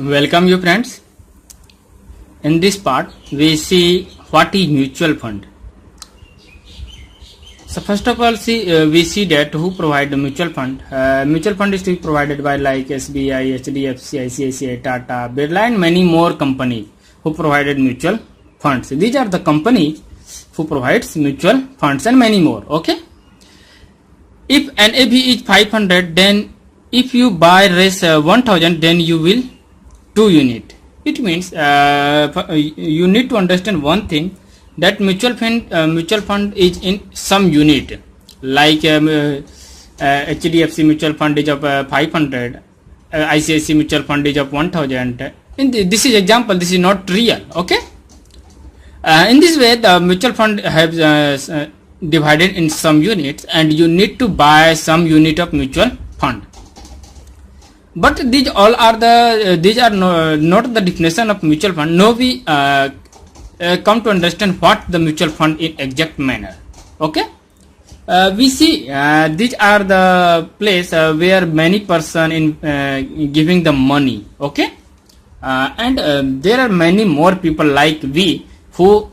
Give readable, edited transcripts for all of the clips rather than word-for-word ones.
Welcome you friends. In this part we see what is mutual fund. So first of all we see that who provide the mutual fund. Mutual fund is to be provided by like SBI, HDFC, ICICI, Tata, Birla and many more companies who provided mutual funds. These are the companies who provides mutual funds and many more. Okay. If NAV is 500, then if you buy raise 1000, then you will 2 unit. It means you need to understand one thing, that mutual fund is in some unit, like HDFC mutual fund is of 500, ICICI mutual fund is of 1000. This is example, this is not real. Okay. In this way the mutual fund has divided in some units and you need to buy some unit of mutual fund. But these are not the definition of mutual fund. Now we come to understand what the mutual fund in exact manner. Okay. We see these are the place where many person in giving the money. Okay. And there are many more people like we who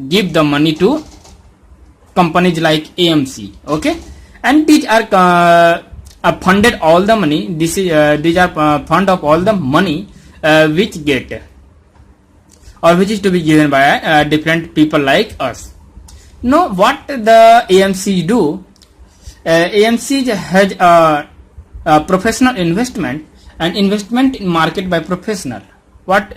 give the money to companies like AMC. Okay. And these are funded all the money. These are fund of all the money which get or which is to be given by different people like us. Now what the AMC do? AMC has a professional investment and investment in market by professional. What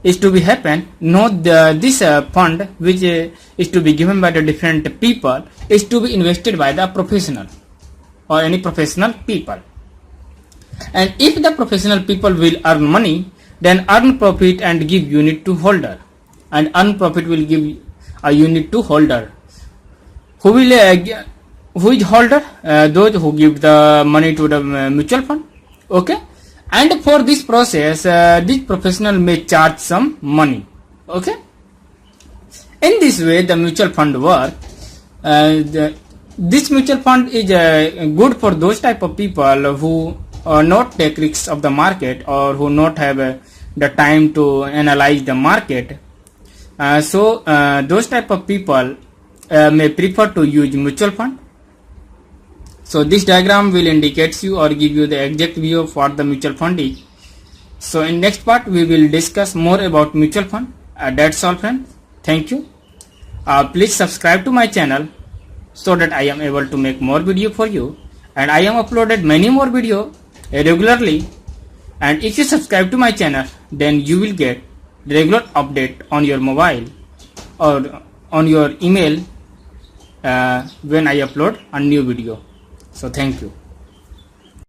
is to be happen? No, this fund which is to be given by the different people is to be invested by the professional or any professional people. And if the professional people will earn money, then earn profit and give unit to holder, and earn profit will give a unit to holder. Who is holder? Those who give the money to the mutual fund. Okay. And for this process this professional may charge some money. Okay. In this way the mutual fund work. This mutual fund is good for those type of people who not take risks of the market or who not have the time to analyze the market. So those type of people may prefer to use mutual fund. So this diagram will indicate you or give you the exact view of what the mutual fund is. So in next part we will discuss more about mutual fund. That's all friends. Thank you. Please subscribe to my channel so that I am able to make more video for you, and I am uploaded many more video regularly. And if you subscribe to my channel, then you will get regular update on your mobile or on your email when I upload a new video. So thank you.